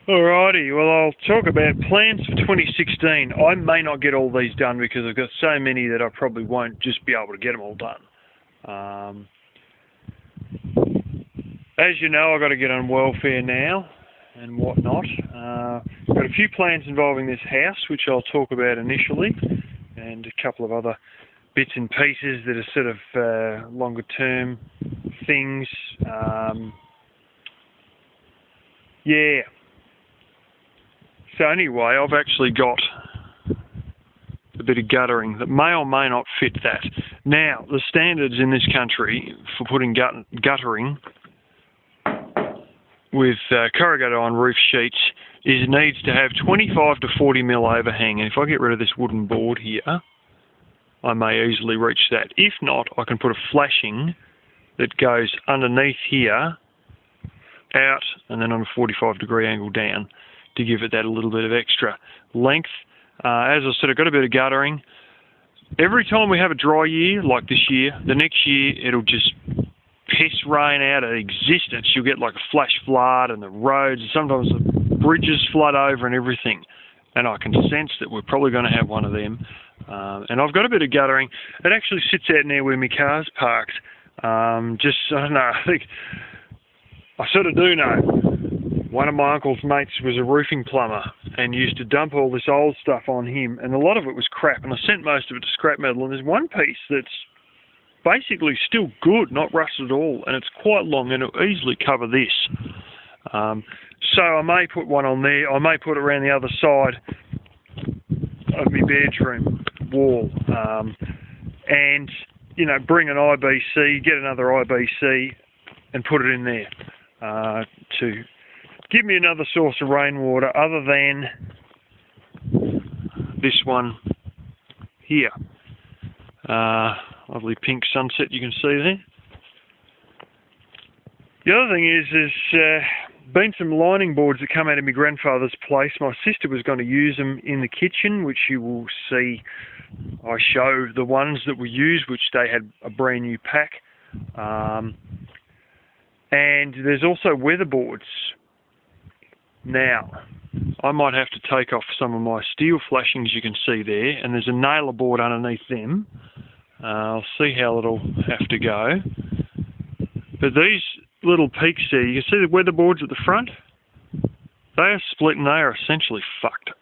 Alrighty, well I'll talk about plans for 2016. I may not get all these done because I've got so many that I probably won't just be able to get them all done. As you know, I've got to get on welfare now and whatnot. Got a few plans involving this house, which I'll talk about initially, and a couple of other bits and pieces that are sort of longer term things. Yeah. So anyway, I've actually got a bit of guttering that may or may not fit that. Now, the standards in this country for putting guttering with corrugated iron roof sheets is it needs to have 25 to 40 mil overhang. And if I get rid of this wooden board here, I may easily reach that. If not, I can put a flashing that goes underneath here, out, and then on a 45-degree angle down to give it that a little bit of extra length. As I said, I've got a bit of guttering. Every time we have a dry year, like this year, the next year it'll just piss rain out of existence. You'll get like a flash flood and the roads, and sometimes the bridges flood over and everything. And I can sense that we're probably going to have one of them. And I've got a bit of guttering. It actually sits out near where my car's parked. I don't know, I think I sort of do know. One of my uncle's mates was a roofing plumber and used to dump all this old stuff on him, and a lot of it was crap, and I sent most of it to scrap metal, and there's one piece that's basically still good, not rusted at all, and it's quite long and it'll easily cover this. So I may put one on there. I may put it around the other side of my bedroom wall, and you know, bring an IBC, get another IBC and put it in there to give me another source of rainwater other than this one here. Lovely pink sunset you can see there. The other thing is been some lining boards that come out of my grandfather's place. My sister was going to use them in the kitchen, which you will see. I show the ones that were used, which they had a brand new pack. And there's also weatherboards. Now, I might have to take off some of my steel flashings you can see there, and there's a nailer board underneath them. I'll see how it'll have to go. But these little peaks there, you can see the weatherboards at the front? They are split and they are essentially fucked.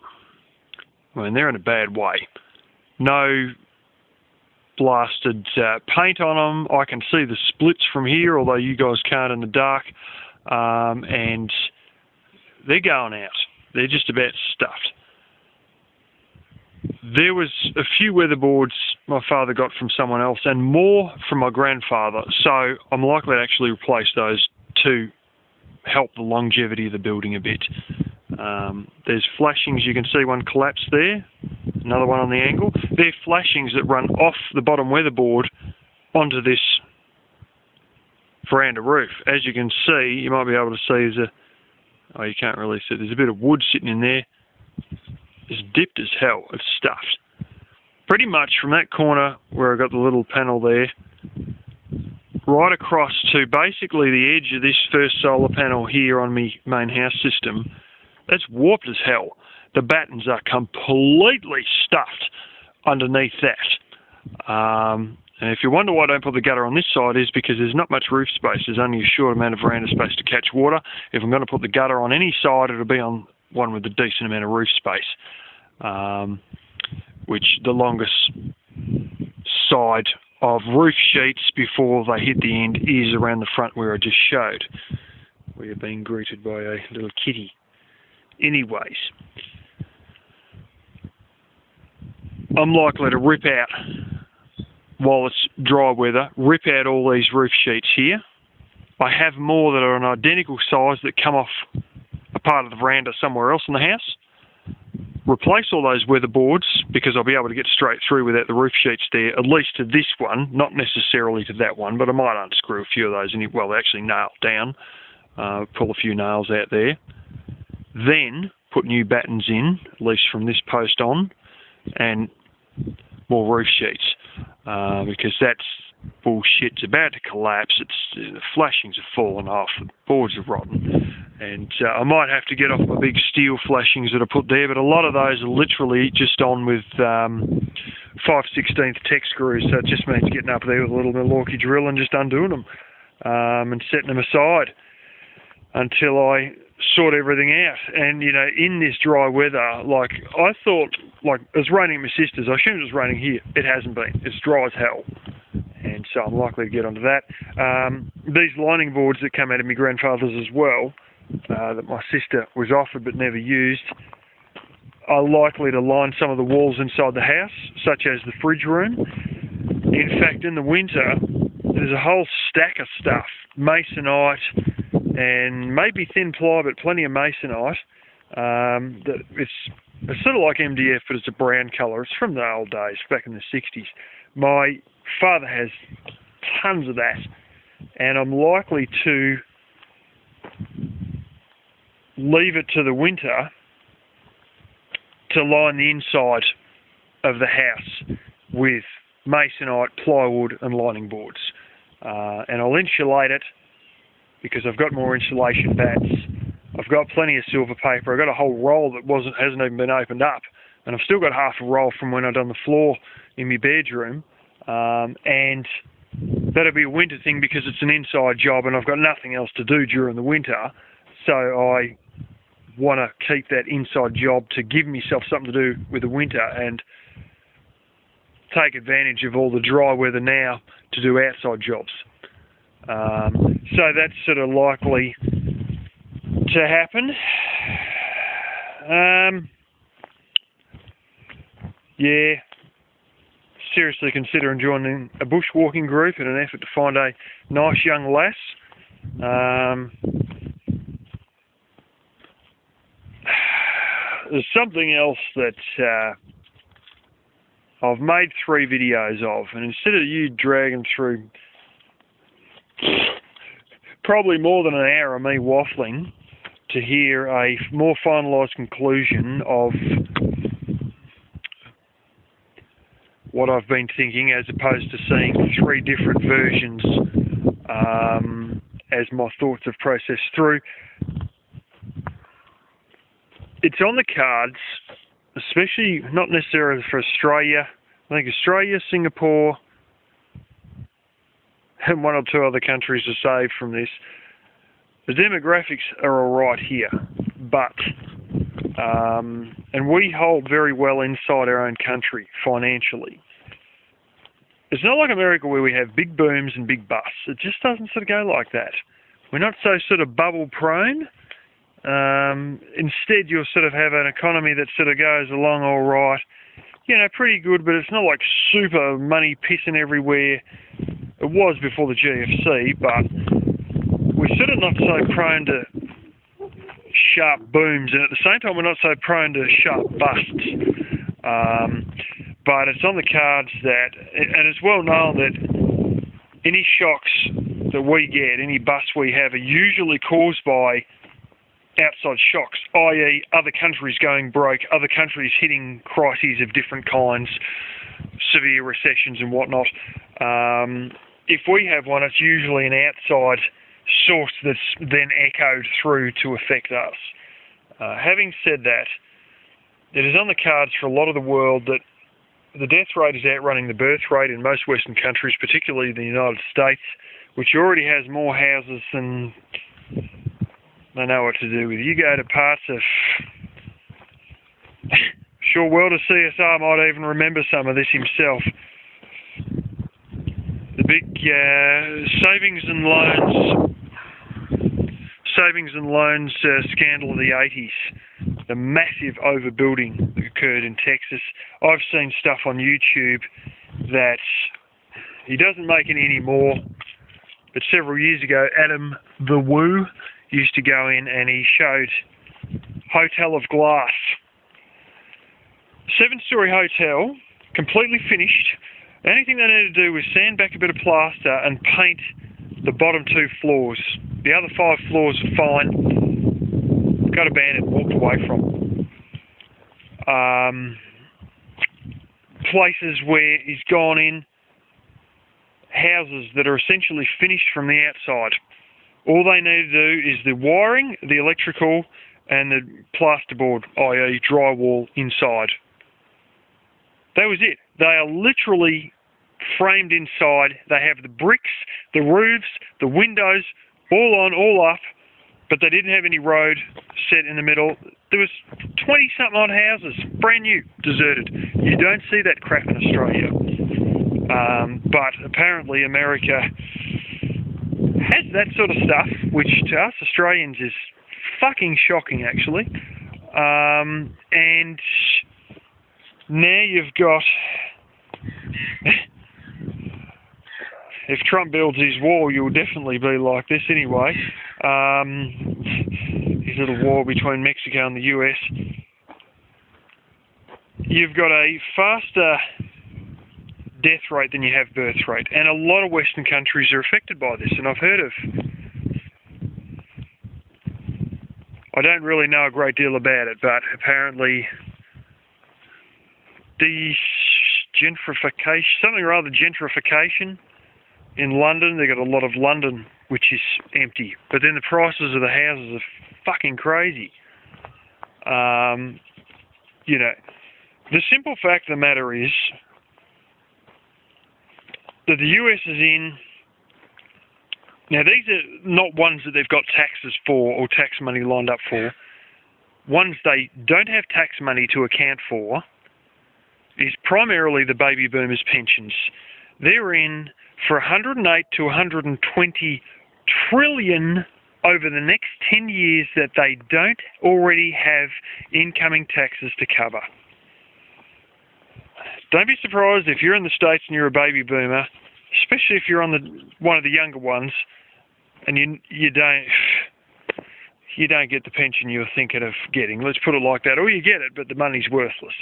I mean, they're in a bad way. No blasted paint on them. I can see the splits from here, although you guys can't in the dark. And they're going out. They're just about stuffed. There was a few weatherboards my father got from someone else and more from my grandfather, so I'm likely to actually replace those to help the longevity of the building a bit. There's flashings, you can see one collapse there, another one on the angle. They're flashings that run off the bottom weatherboard onto this veranda roof. As you can see, you might be able to see there's oh, you can't really see. There's a bit of wood sitting in there. It's dipped as hell. It's stuffed. Pretty much from that corner where I got the little panel there, right across to basically the edge of this first solar panel here on my main house system, that's warped as hell. The battens are completely stuffed underneath that. And if you wonder why I don't put the gutter on this side, is because there's not much roof space. There's only a short amount of veranda space to catch water. If I'm going to put the gutter on any side, it'll be on one with a decent amount of roof space, which the longest side of roof sheets before they hit the end is around the front where I just showed, where you're being greeted by a little kitty. Anyways, I'm likely to rip out, while it's dry weather, rip out all these roof sheets here. I have more that are an identical size that come off a part of the veranda somewhere else in the house. Replace all those weatherboards because I'll be able to get straight through without the roof sheets there, at least to this one, not necessarily to that one, but I might unscrew a few of those, well, actually nail down, pull a few nails out there. Then put new battens in, at least from this post on, and more roof sheets. Because that's bullshit. It's about to collapse. The flashings have fallen off. The boards are rotten. And I might have to get off my big steel flashings that I put there, but a lot of those are literally just on with 5/16 tech screws, so it just means getting up there with a little Milwaukee drill and just undoing them and setting them aside until I sort everything out. And, you know, in this dry weather, like, I thought, like, it was raining at my sister's. I assumed it was raining here. It hasn't been. It's dry as hell. And so I'm likely to get onto that. These lining boards that come out of my grandfather's as well, that my sister was offered but never used, are likely to line some of the walls inside the house, such as the fridge room. In fact, in the winter, there's a whole stack of stuff, masonite and maybe thin ply, but plenty of masonite. That it's sort of like MDF, but it's a brown colour. It's from the old days, back in the 60s. My father has tons of that, and I'm likely to leave it to the winter to line the inside of the house with masonite, plywood and lining boards. And I'll insulate it because I've got more insulation bats. I've got plenty of silver paper. I've got a whole roll that hasn't even been opened up, and I've still got half a roll from when I done the floor in my bedroom. And that'll be a winter thing because it's an inside job and I've got nothing else to do during the winter. So I want to keep that inside job to give myself something to do with the winter and take advantage of all the dry weather now to do outside jobs. So that's sort of likely to happen. Yeah, seriously considering joining a bushwalking group in an effort to find a nice young lass. There's something else that I've made 3 videos of, and instead of you dragging through probably more than an hour of me waffling to hear a more finalised conclusion of what I've been thinking, as opposed to seeing 3 different versions as my thoughts have processed through, it's on the cards, especially not necessarily for Australia. I think Australia, Singapore, and 1 or 2 other countries are saved from this. The demographics are all right here, but and we hold very well inside our own country financially. It's not like America where we have big booms and big busts. It just doesn't sort of go like that. We're not so sort of bubble prone. Instead, you'll sort of have an economy that sort of goes along all right, you know, pretty good, but it's not like super money pissing everywhere. It was before the GFC, but we're sort of not so prone to sharp booms, and at the same time we're not so prone to sharp busts. But it's on the cards that, and it's well known that any shocks that we get, any busts we have, are usually caused by outside shocks, i.e. other countries going broke, other countries hitting crises of different kinds, severe recessions and whatnot. If we have one, it's usually an outside source that's then echoed through to affect us. Having said that, it is on the cards for a lot of the world that the death rate is outrunning the birth rate in most Western countries, particularly the United States, which already has more houses than they know what to do with. You go to parts of sure world of CSR might even remember some of this himself. The big savings and loans scandal of the 80s, the massive overbuilding that occurred in Texas. I've seen stuff on YouTube that he doesn't make any anymore, but several years ago, Adam the Woo used to go in and he showed Hotel of Glass. 7-story hotel, completely finished. The only thing they needed to do was sand back a bit of plaster and paint the bottom 2 floors. The other 5 floors are fine. Got abandoned, walked away from. Places where he's gone in, houses that are essentially finished from the outside, All they need to do is the wiring, the electrical, and the plasterboard, i.e. drywall inside. That was it. They are literally framed inside. They have the bricks, the roofs, the windows, all on, all up, but they didn't have any road set in the middle. There was 20-something odd houses, brand new, deserted. You don't see that crap in Australia. But apparently America has that sort of stuff, which to us Australians is fucking shocking, actually. And now you've got... If Trump builds his wall, you'll definitely be like this anyway. His little war between Mexico and the US. You've got a faster death rate than you have birth rate. And a lot of Western countries are affected by this. And I've heard of... I don't really know a great deal about it, but apparently the gentrification, something or other gentrification in London, they've got a lot of London which is empty, but then the prices of the houses are fucking crazy. You know, the simple fact of the matter is that the US is in... Now, these are not ones that they've got taxes for or tax money lined up for. Ones they don't have tax money to account for is primarily the baby boomers' pensions. They're in for 108 to 120 trillion over the next 10 years that they don't already have incoming taxes to cover. Don't be surprised if you're in the States and you're a baby boomer, especially if you're on one of the younger ones, and you don't get the pension you're thinking of getting. Let's put it like that. Or you get it, but the money's worthless.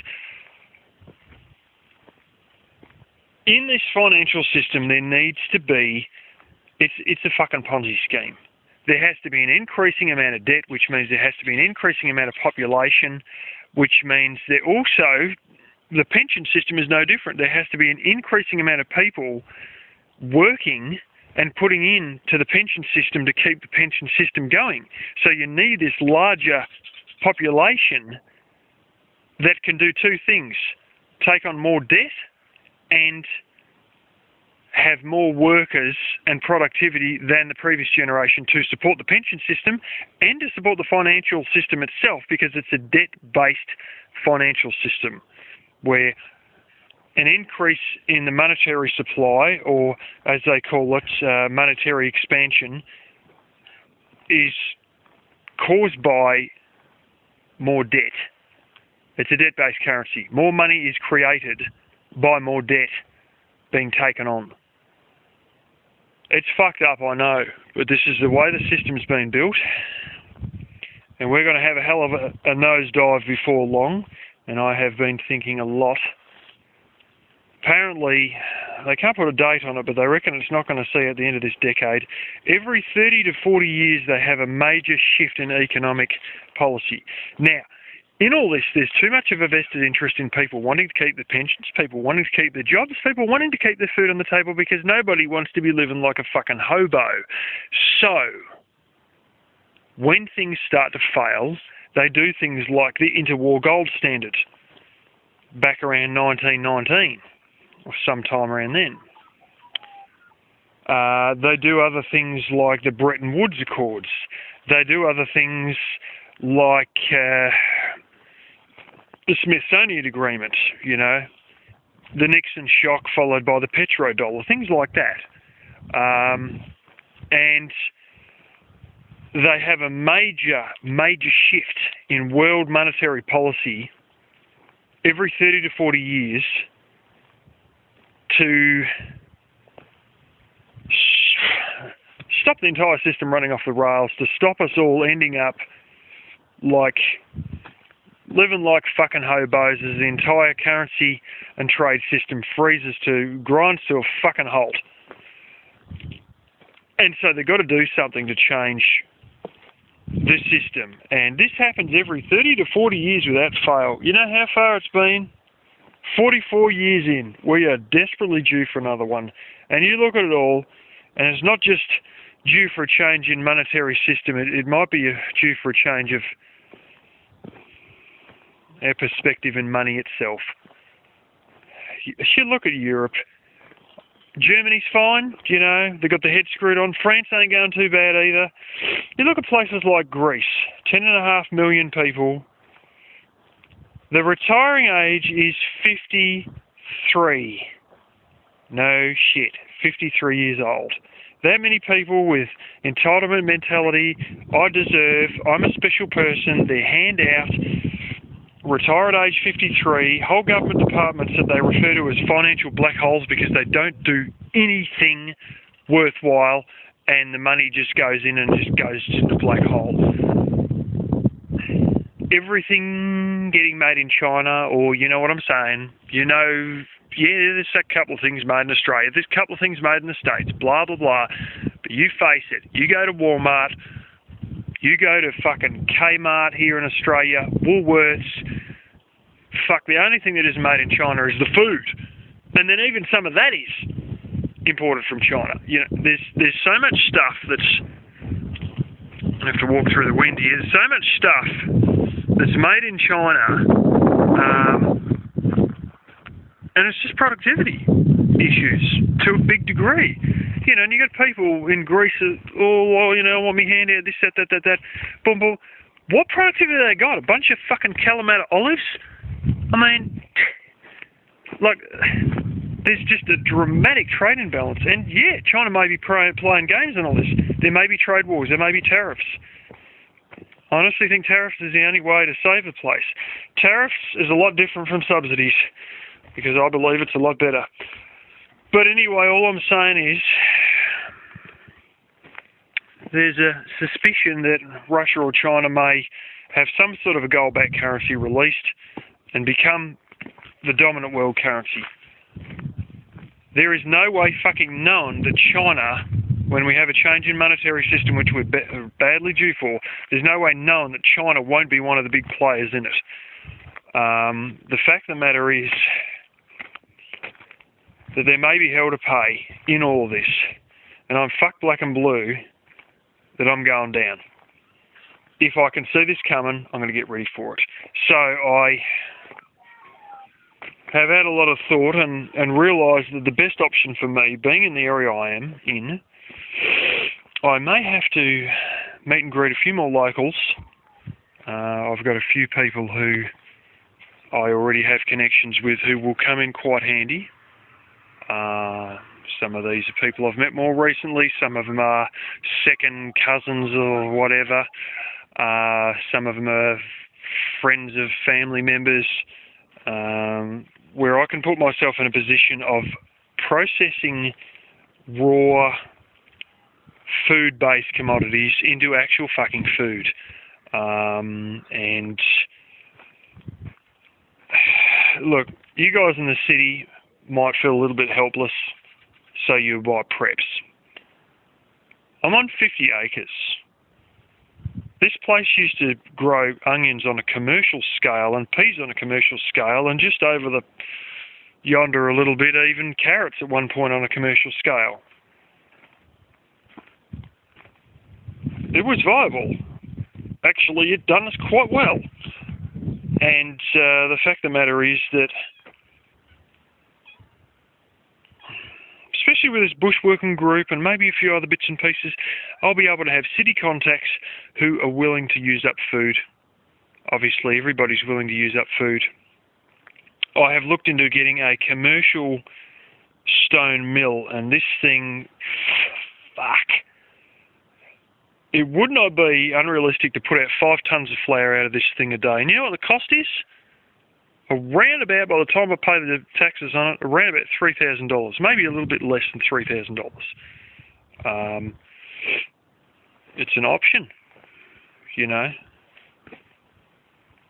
In this financial system, there needs to be... It's a fucking Ponzi scheme. There has to be an increasing amount of debt, which means there has to be an increasing amount of population, which means that also the pension system is no different. There has to be an increasing amount of people working and putting in to the pension system to keep the pension system going. So you need this larger population that can do two things: take on more debt and have more workers and productivity than the previous generation to support the pension system and to support the financial system itself, because it's a debt-based financial system where an increase in the monetary supply, or as they call it, monetary expansion, is caused by more debt. It's a debt-based currency. More money is created by more debt being taken on. It's fucked up, I know, but this is the way the system's been built, and we're going to have a hell of a nosedive before long, and I have been thinking a lot. Apparently, they can't put a date on it, but they reckon it's not going to see at the end of this decade. Every 30 to 40 years, they have a major shift in economic policy. Now, in all this, there's too much of a vested interest in people wanting to keep their pensions, people wanting to keep their jobs, people wanting to keep their food on the table, because nobody wants to be living like a fucking hobo. So, when things start to fail, they do things like the interwar gold standard back around 1919 or sometime around then. They do other things like the Bretton Woods Accords. They do other things like the Smithsonian Agreement, you know, the Nixon shock followed by the petrodollar, things like that. And they have a major shift in world monetary policy every 30 to 40 years to stop the entire system running off the rails, to stop us all ending up like living like fucking hobos as the entire currency and trade system freezes to, grinds to a fucking halt. And so they've got to do something to change this system. And this happens every 30 to 40 years without fail. You know how far it's been? 44 years in. We are desperately due for another one. And you look at it all, and it's not just due for a change in monetary system. It might be due for a change of our perspective in money itself. You should look at Europe. Germany's fine, you know, they've got the head screwed on. France ain't going too bad either. You look at places like Greece, 10.5 million people. The retiring age is 53. No shit, 53 years old. That many people with entitlement mentality, I deserve, I'm a special person, they're handout, retire at age 53, whole government departments that they refer to as financial black holes because they don't do anything worthwhile and the money just goes in and just goes to the black hole. Everything getting made in China, or you know what I'm saying, you know, yeah, there's a couple of things made in Australia, there's a couple of things made in the States, blah, blah, blah, but you face it, you go to Walmart, you go to fucking Kmart here in Australia, Woolworths, fuck, the only thing that isn't made in China is the food. And then even some of that is imported from China. You know, there's so much stuff that's, I have to walk through the wind here, there's so much stuff that's made in China, and it's just productivity issues to a big degree. You know, and you got people in Greece that, oh, well, you know, I want me hand out this, that, boom, boom. What productivity they got? A bunch of fucking Kalamata olives? I mean, like, there's just a dramatic trade imbalance. And yeah, China may be playing games and all this. There may be trade wars, there may be tariffs. I honestly think tariffs is the only way to save the place. Tariffs is a lot different from subsidies, because I believe it's a lot better. But anyway, all I'm saying is there's a suspicion that Russia or China may have some sort of a gold-backed currency released and become the dominant world currency. There is no way fucking known that China, when we have a change in monetary system, which we're badly due for, there's no way known that China won't be one of the big players in it. The fact of the matter is that there may be hell to pay in all of this, and I'm fuck black and blue that I'm going down. If I can see this coming, I'm going to get ready for it. So I have had a lot of thought and realised that the best option for me, being in the area I am in, I may have to meet and greet a few more locals. I've got a few people who I already have connections with who will come in quite handy. Some of these are people I've met more recently, some of them are second cousins or whatever, some of them are friends of family members, where I can put myself in a position of processing raw food-based commodities into actual fucking food. And look, you guys in the city might feel a little bit helpless, so you buy preps. I'm on 50 acres. This place used to grow onions on a commercial scale and peas on a commercial scale, and just over the yonder a little bit, even carrots at one point on a commercial scale. It was viable. Actually, it done us quite well. And the fact of the matter is that, especially with this bushworking group and maybe a few other bits and pieces, I'll be able to have city contacts who are willing to use up food. Obviously, everybody's willing to use up food. I have looked into getting a commercial stone mill, and this thing, fuck. It would not be unrealistic to put out 5 tons of flour out of this thing a day. And you know what the cost is? Around about, by the time I pay the taxes on it, around about $3,000. Maybe a little bit less than $3,000. It's an option, you know.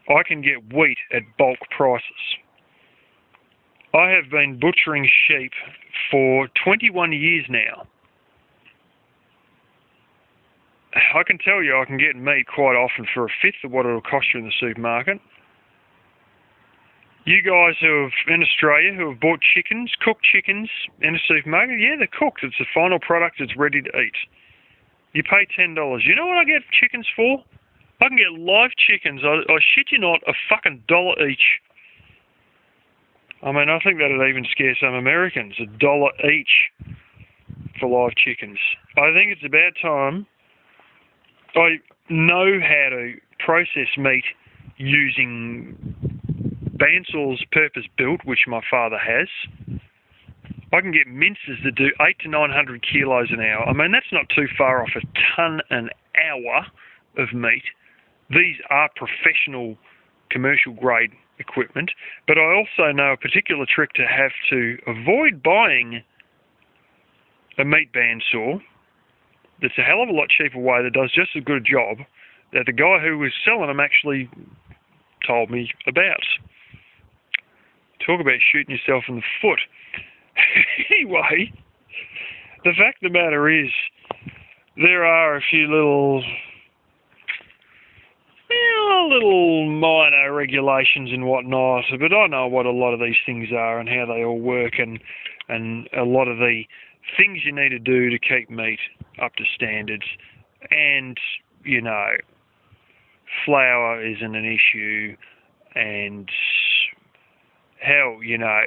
I can get wheat at bulk prices. I have been butchering sheep for 21 years now. I can tell you I can get meat quite often for a fifth of what it'll cost you in the supermarket. You guys who have, in Australia, who have bought chickens, cooked chickens in a supermarket, yeah, they're cooked. It's the final product. It's ready to eat. You pay $10. You know what I get chickens for? I can get live chickens. I shit you not, a fucking $1 each. I mean, I think that'd even scare some Americans. $1 each for live chickens. I think it's about time. I know how to process meat using Bandsaws purpose built, which my father has. I can get mincers that do 800 to 900 kilos an hour. I mean, that's not too far off a ton an hour of meat. These are professional commercial grade equipment, but I also know a particular trick to have to avoid buying a meat bandsaw that's a hell of a lot cheaper way that does just as good a job that the guy who was selling them actually told me about. Talk about shooting yourself in the foot. Anyway, the fact of the matter is there are a few little minor regulations and whatnot, but I know what a lot of these things are and how they all work, and a lot of the things you need to do to keep meat up to standards. And, you know, flour isn't an issue, and hell, you know,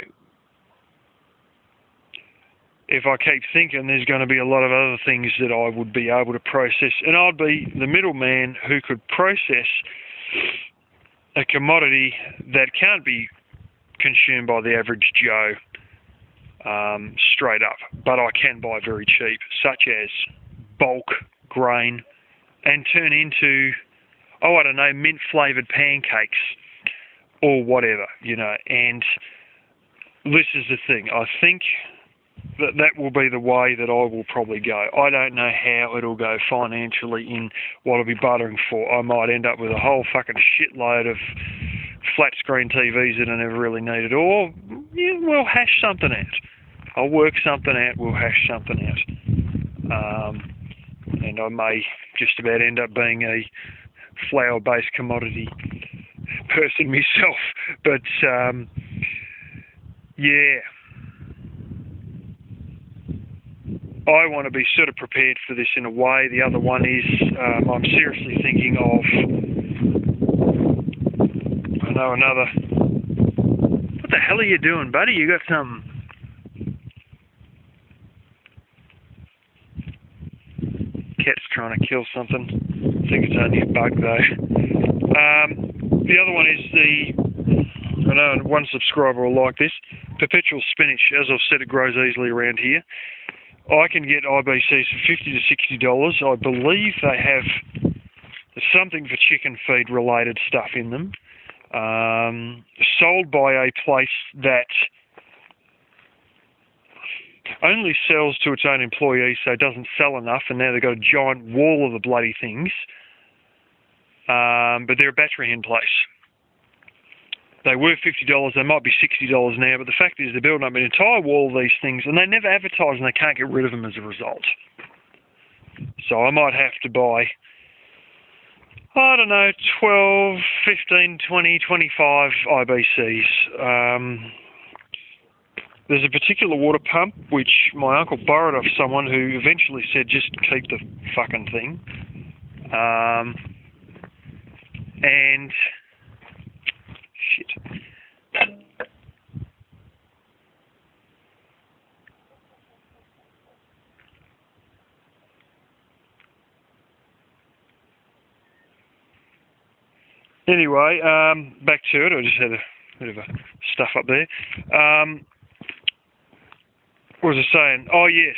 if I keep thinking, there's going to be a lot of other things that I would be able to process, and I'd be the middleman who could process a commodity that can't be consumed by the average Joe straight up, but I can buy very cheap, such as bulk grain, and turn into, oh, I don't know, mint-flavoured pancakes or whatever, you know. And this is the thing. I think that will be the way that I will probably go. I don't know how it'll go financially in what I'll be buttering for. I might end up with a whole fucking shitload of flat screen TVs that I never really needed, or yeah, we'll hash something out. I'll work something out, we'll hash something out. And I may just about end up being a flour-based commodity person myself. But, yeah. I want to be sort of prepared for this in a way. The other one is I'm seriously thinking of, I know another, what the hell are you doing, buddy? You got some, cat's trying to kill something. I think it's only a bug though. The other one is I know one subscriber will like this, perpetual spinach. As I've said, it grows easily around here. I can get IBCs for $50 to $60. I believe they have something for chicken feed related stuff in them. Sold by a place that only sells to its own employees, so it doesn't sell enough, and now they've got a giant wall of the bloody things. But they're a battery in place. They were $50, they might be $60 now, but the fact is they're building up an entire wall of these things, and they never advertise, and they can't get rid of them as a result. So I might have to buy, I don't know, 12, 15, 20, 25 IBCs. There's a particular water pump which my uncle borrowed off someone who eventually said, just keep the fucking thing. And shit. Anyway, back to it. I just had a bit of a stuff up there. What was I saying? Oh yes,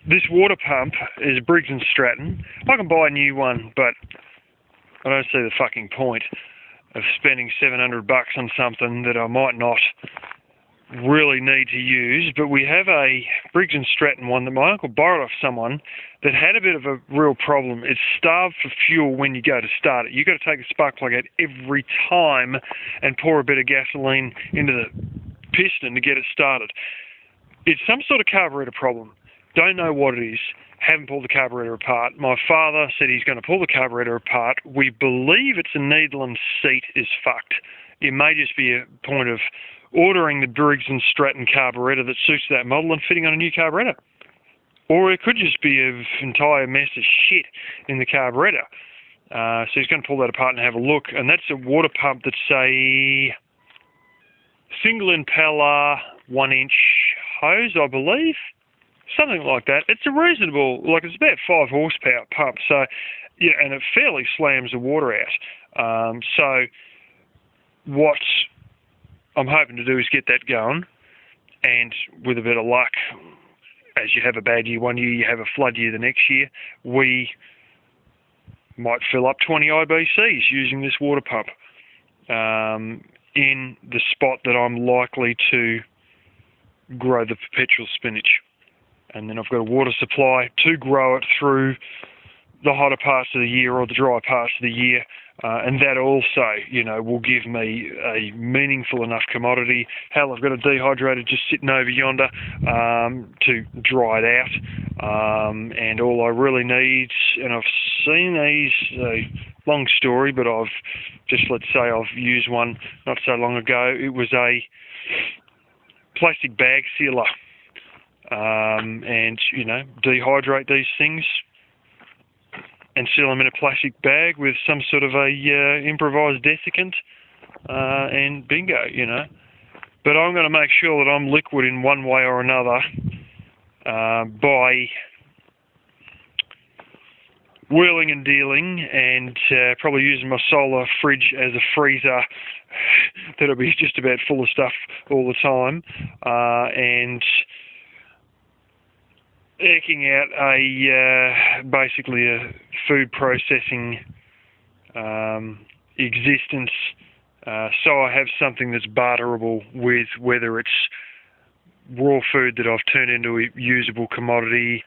this water pump is Briggs & Stratton. I can buy a new one, but I don't see the fucking point of spending $700 on something that I might not really need to use. But we have a Briggs & Stratton one that my uncle borrowed off someone that had a bit of a real problem. It's starved for fuel when you go to start it. You've got to take the spark plug out every time and pour a bit of gasoline into the piston to get it started. It's some sort of carburetor problem. Don't know what it is. Haven't pulled the carburetor apart. My father said he's going to pull the carburetor apart. We believe it's a needle and seat is fucked. It may just be a point of ordering the Briggs & Stratton carburetor that suits that model and fitting on a new carburetor. or it could just be an entire mess of shit in the carburettor. So he's going to pull that apart and have a look. And that's a water pump that's a single impeller 1-inch hose, I believe. Something like that. It's a reasonable, like it's about 5 horsepower pump. So, yeah, and it fairly slams the water out. So what I'm hoping to do is get that going. And with a bit of luck, as you have a bad year one year, you have a flood year the next year, we might fill up 20 IBCs using this water pump in the spot that I'm likely to grow the perpetual spinach. And then I've got a water supply to grow it through the hotter parts of the year or the dry parts of the year. And that also, you know, will give me a meaningful enough commodity. Hell, I've got a dehydrator just sitting over yonder to dry it out. And all I really need, and I've seen these, long story, but I've just, let's say I've used one not so long ago. It was a plastic bag sealer. And, you know, dehydrate these things and seal them in a plastic bag with some sort of a improvised desiccant, and bingo, you know. But I'm going to make sure that I'm liquid in one way or another by wheeling and dealing, and probably using my solar fridge as a freezer that'll be just about full of stuff all the time, and eking out basically a food processing existence, so I have something that's barterable with, whether it's raw food that I've turned into a usable commodity,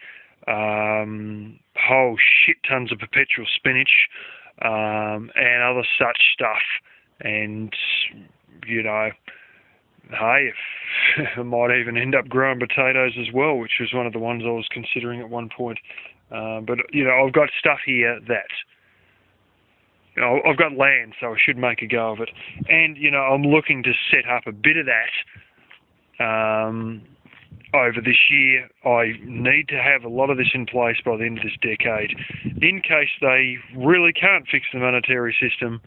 whole shit tons of perpetual spinach, and other such stuff. And, you know, hey, I might even end up growing potatoes as well, which was one of the ones I was considering at one point. But, you know, I've got stuff here that, you know, I've got land, so I should make a go of it. And, you know, I'm looking to set up a bit of that over this year. I need to have a lot of this in place by the end of this decade, in case they really can't fix the monetary system,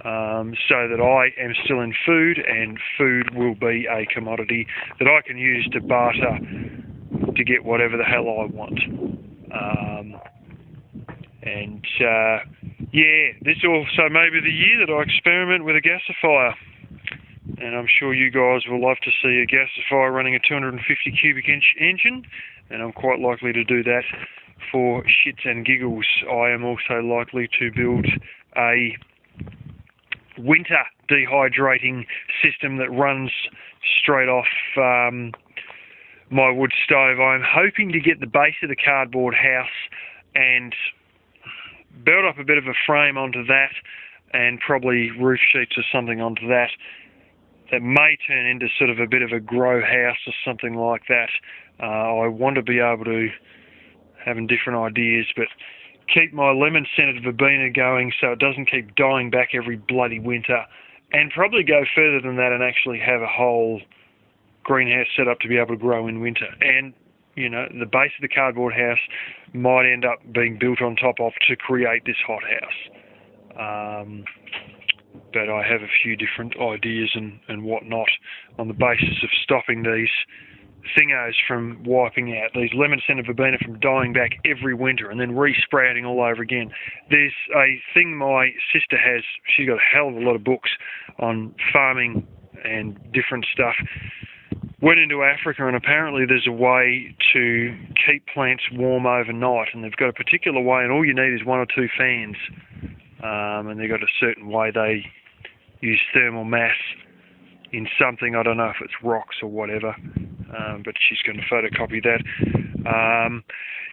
so that I am still in food, and food will be a commodity that I can use to barter to get whatever the hell I want. Yeah, this also may be the year that I experiment with a gasifier. And I'm sure you guys will love to see a gasifier running a 250 cubic inch engine, and I'm quite likely to do that for shits and giggles. I am also likely to build a winter dehydrating system that runs straight off my wood stove. I'm hoping to get the base of the cardboard house and build up a bit of a frame onto that, and probably roof sheets or something onto that. That may turn into sort of a bit of a grow house or something like that. I want to be able to have different ideas, but keep my lemon-scented verbena going so it doesn't keep dying back every bloody winter, and probably go further than that and actually have a whole greenhouse set up to be able to grow in winter. And, you know, the base of the cardboard house might end up being built on top of to create this hot house. But I have a few different ideas and whatnot on the basis of stopping these thingos from wiping out, these lemon-scented verbena from dying back every winter and then re-sprouting all over again. There's a thing my sister has. She's got a hell of a lot of books on farming and different stuff. Went into Africa, and apparently there's a way to keep plants warm overnight, and they've got a particular way, and all you need is 1 or 2 fans, and they've got a certain way they use thermal mass in something. I don't know if it's rocks or whatever, but she's going to photocopy that.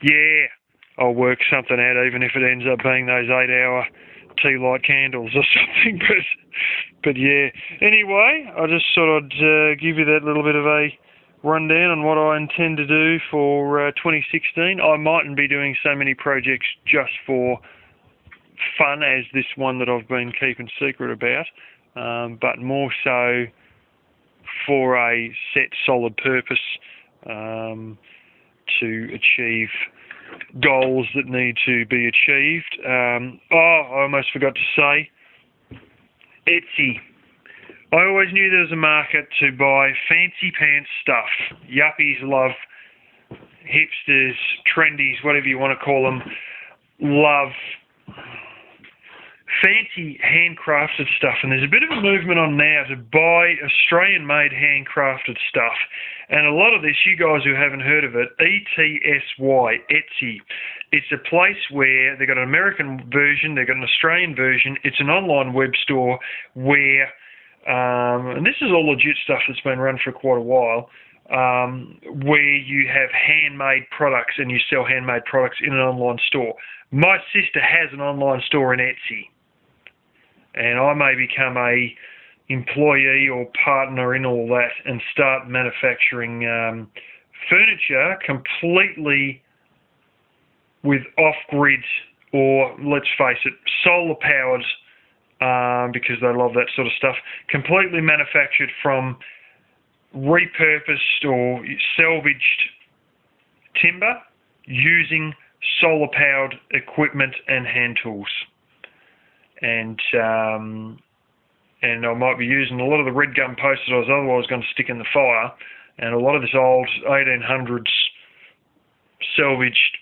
Yeah, I'll work something out, even if it ends up being those 8-hour tea light candles or something. But yeah, anyway, I just thought I'd give you that little bit of a rundown on what I intend to do for 2016. I mightn't be doing so many projects just for fun as this one that I've been keeping secret about, but more so for a set solid purpose, to achieve goals that need to be achieved. I almost forgot to say, Etsy. I always knew there was a market to buy fancy pants stuff. Yuppies love, hipsters, trendies, whatever you want to call them, love fancy handcrafted stuff, and there's a bit of a movement on now to buy Australian-made handcrafted stuff. And a lot of this, you guys who haven't heard of it, ETSY, Etsy. It's a place where they've got an American version, they've got an Australian version. It's an online web store where, and this is all legit stuff that's been run for quite a while, where you have handmade products and you sell handmade products in an online store. My sister has an online store in Etsy, and I may become a employee or partner in all that and start manufacturing furniture completely with off-grid, or let's face it, solar-powered, because they love that sort of stuff, completely manufactured from repurposed or salvaged timber using solar-powered equipment and hand tools. And I might be using a lot of the red gum posts that I was otherwise going to stick in the fire, and a lot of this old 1800s salvaged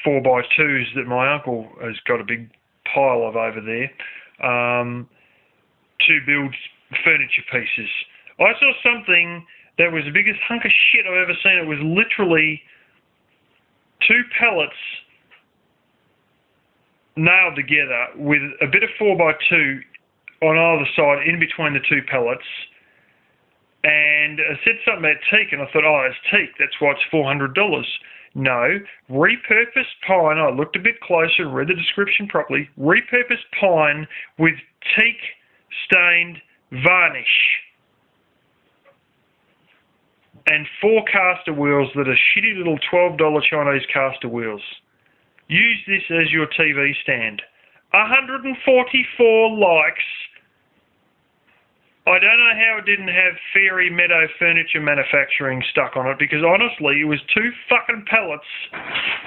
4x2s that my uncle has got a big pile of over there, to build furniture pieces. I saw something that was the biggest hunk of shit I've ever seen. It was literally 2 pellets nailed together with a bit of 4x2 on either side in between the 2 pellets, and it said something about teak, and I thought, oh, it's teak, that's why it's $400. No, repurposed pine. I looked a bit closer and read the description properly. Repurposed pine with teak stained varnish and 4 caster wheels that are shitty little $12 Chinese caster wheels. Use this as your TV stand. 144 likes. I don't know how it didn't have Fairy Meadow Furniture Manufacturing stuck on it, because honestly, it was 2 fucking pellets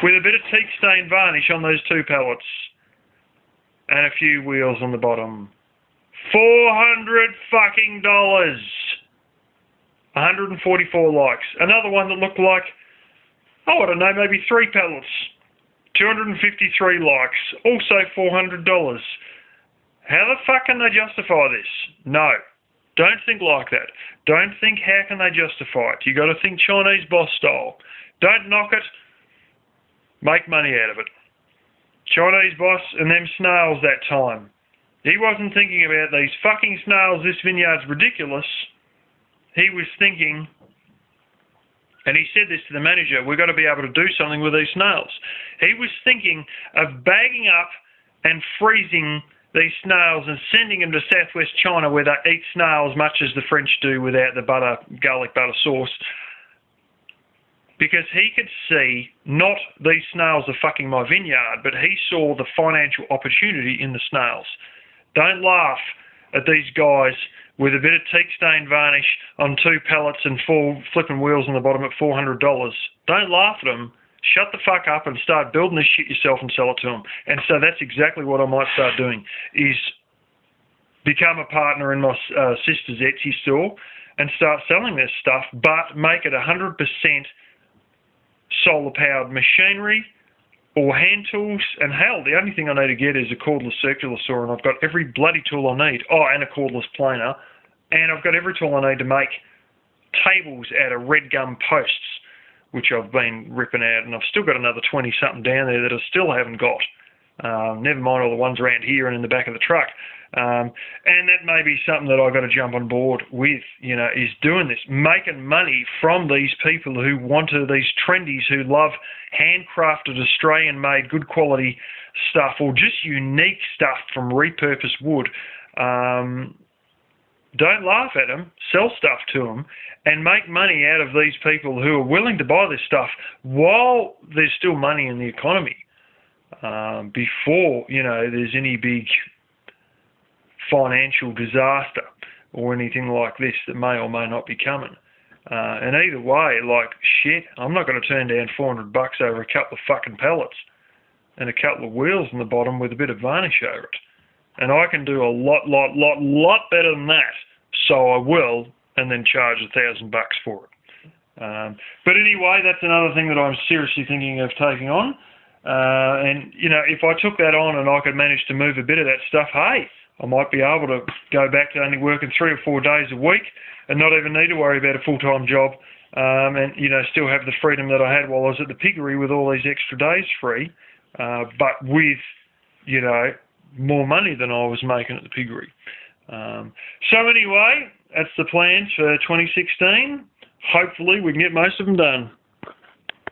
with a bit of teak stain varnish on those 2 pellets and a few wheels on the bottom. $400 fucking dollars. 144 likes. Another one that looked like, oh, I don't know, maybe 3 pellets. 253 likes. Also $400. How the fuck can they justify this? No. Don't think like that. Don't think how can they justify it. You got to think Chinese boss style. Don't knock it. Make money out of it. Chinese boss and them snails that time. He wasn't thinking about these fucking snails, this vineyard's ridiculous. He was thinking, and he said this to the manager, we've got to be able to do something with these snails. He was thinking of bagging up and freezing these snails and sending them to southwest China, where they eat snails much as the French do without the garlic butter sauce, because he could see not these snails are fucking my vineyard, but he saw the financial opportunity in the snails. Don't laugh at these guys with a bit of teak stain varnish on 2 pellets and 4 flipping wheels on the bottom at $400. Don't laugh at them. Shut the fuck up and start building this shit yourself and sell it to them. And so that's exactly what I might start doing, is become a partner in my sister's Etsy store and start selling this stuff, but make it 100% solar-powered machinery or hand tools. And hell, the only thing I need to get is a cordless circular saw, and I've got every bloody tool I need. Oh, and a cordless planer. And I've got every tool I need to make tables out of red gum posts, which I've been ripping out, and I've still got another 20-something down there that I still haven't got. Never mind all the ones around here and in the back of the truck. And that may be something that I've got to jump on board with, is doing this, making money from these people who want to, these trendies who love handcrafted, Australian-made, good quality stuff, or just unique stuff from repurposed wood. Don't laugh at them, sell stuff to them, and make money out of these people who are willing to buy this stuff while there's still money in the economy, before, there's any big financial disaster or anything like this that may or may not be coming. And either way, like, shit, I'm not going to turn down $400 over a couple of fucking pellets and a couple of wheels in the bottom with a bit of varnish over it. And I can do a lot better than that, so I will, and then charge $1,000 for it. But anyway, that's another thing that I'm seriously thinking of taking on. And, you know, if I took that on and I could manage to move a bit of that stuff, hey, I might be able to go back to only working 3 or 4 days a week and not even need to worry about a full-time job, and, you know, still have the freedom that I had while I was at the piggery with all these extra days free, but with, you know, more money than I was making at the piggery. So anyway, that's the plan for 2016. Hopefully we can get most of them done.